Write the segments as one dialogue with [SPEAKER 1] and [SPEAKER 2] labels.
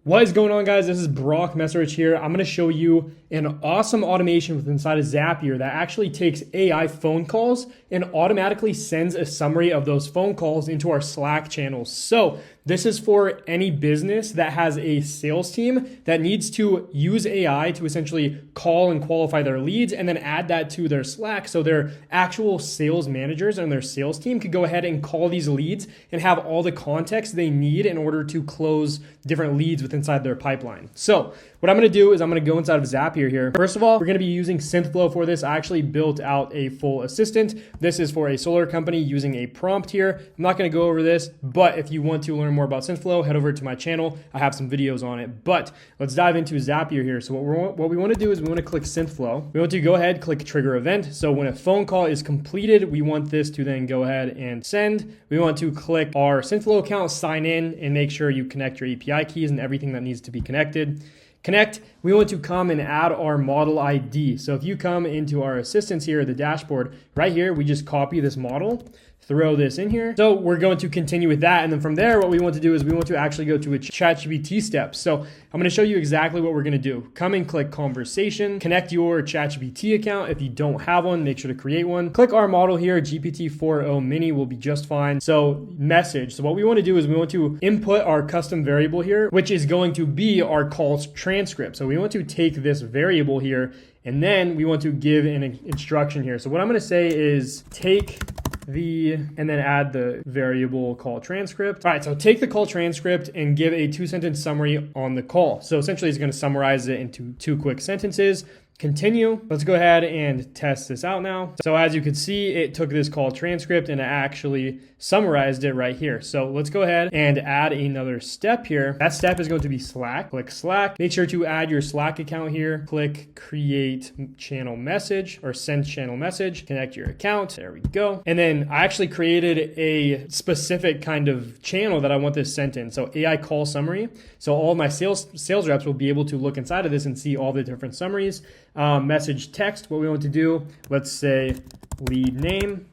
[SPEAKER 1] What is going on, guys? This is Brock Mesarich here. I'm going to show you an awesome automation with inside of Zapier that actually takes AI phone calls and automatically sends a summary of those phone calls into our Slack channels. So this is for any business that has a sales team that needs to use AI to essentially call and qualify their leads and then add that to their Slack. So their actual sales managers and their sales team could go ahead and call these leads and have all the context they need in order to close different leads with inside their pipeline. So what I'm going to do is I'm going to go inside of Zapier here. First of all, we're going to be using Synthflow for this. I actually built out a full assistant. This is for a solar company using a prompt here. I'm not going to go over this, but if you want to learn more about Synthflow, head over to my channel. I have some videos on it, but let's dive into Zapier here. So what we want to do is we want to click Synthflow. We want to go ahead, click trigger event. So when a phone call is completed, we want this to then go ahead and send. We want to click our Synthflow account, sign in, and make sure you connect your API keys and everything that needs to be connected. Connect, we want to come and add our model ID. So if you come into our assistants here, the dashboard, right here, we just copy this model, throw this in here. So we're going to continue with that. And then from there, what we want to do is we want to actually go to a ChatGPT step. So I'm going to show you exactly what we're going to do. Come and click conversation, connect your ChatGPT account. If you don't have one, make sure to create one. Click our model here, GPT-4o mini will be just fine. So message. So what we want to do is we want to input our custom variable here, which is going to be our call's transcript. So we want to take this variable here, and then we want to give an instruction here. So what I'm going to say is take and then add the variable call transcript. All right, so take the call transcript and give a 2-sentence summary on the call. So essentially it's going to summarize it into 2 quick sentences. Continue. Let's go ahead and test this out now. So as you can see, it took this call transcript and it actually summarized it right here. So let's go ahead and add another step here. That step is going to be Slack. Click Slack. Make sure to add your Slack account here. Click create channel message or send channel message. Connect your account. There we go. And then I actually created a specific kind of channel that I want this sent in. So AI call summary. So all of my sales reps will be able to look inside of this and see all the different summaries. Message text, what we want to do, let's say lead name.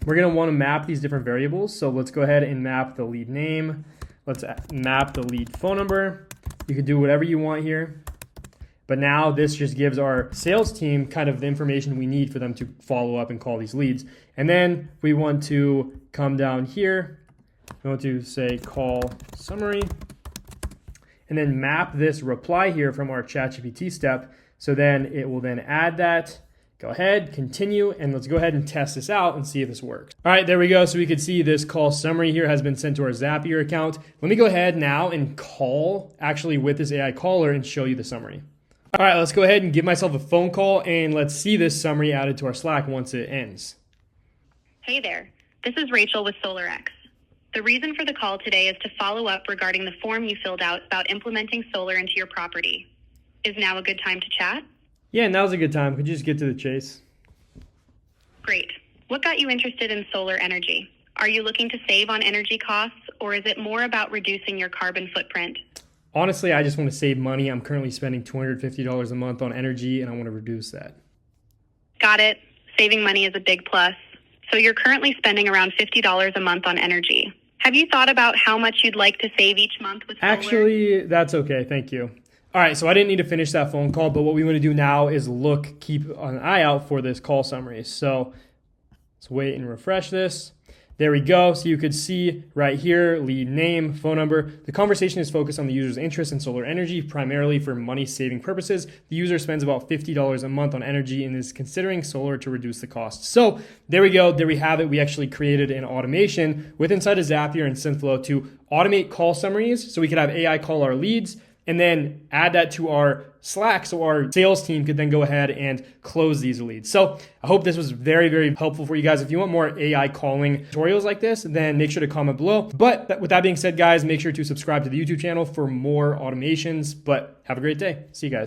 [SPEAKER 1] We're going to want to map these different variables. So let's go ahead and map the lead name. Let's map the lead phone number. You can do whatever you want here. But now this just gives our sales team kind of the information we need for them to follow up and call these leads. And then we want to come down here. We want to say call summary. And then map this reply here from our ChatGPT step. So then it will then add that. Go ahead, continue, and let's go ahead and test this out and see if this works. All right, there we go. So we could see this call summary here has been sent to our Zapier account. Let me go ahead now and call actually with this AI caller and show you the summary. All right, let's go ahead and give myself a phone call and let's see this summary added to our Slack once it ends.
[SPEAKER 2] Hey there, this is Rachel with SolarX. The reason for the call today is to follow up regarding the form you filled out about implementing solar into your property. Is now a good time to chat?
[SPEAKER 1] Yeah, now's a good time. Could you just get to the chase?
[SPEAKER 2] Great. What got you interested in solar energy? Are you looking to save on energy costs, or is it more about reducing your carbon footprint?
[SPEAKER 1] Honestly, I just want to save money. I'm currently spending $250 a month on energy, and I want to reduce that.
[SPEAKER 2] Got it. Saving money is a big plus. So you're currently spending around $50 a month on energy. Have you thought about how much you'd like to save each month with solar?
[SPEAKER 1] Actually, that's okay. Thank you. All right, so I didn't need to finish that phone call, but what we want to do now is keep an eye out for this call summary. So let's wait and refresh this. There we go. So you could see right here, lead name, phone number. The conversation is focused on the user's interest in solar energy, primarily for money saving purposes. The user spends about $50 a month on energy and is considering solar to reduce the cost. So there we go. There we have it. We actually created an automation with inside of Zapier and Synthflow to automate call summaries so we could have AI call our leads and then add that to our Slack so our sales team could then go ahead and close these leads. So I hope this was very, very helpful for you guys. If you want more AI calling tutorials like this, then make sure to comment below. But with that being said, guys, make sure to subscribe to the YouTube channel for more automations. But have a great day. See you guys.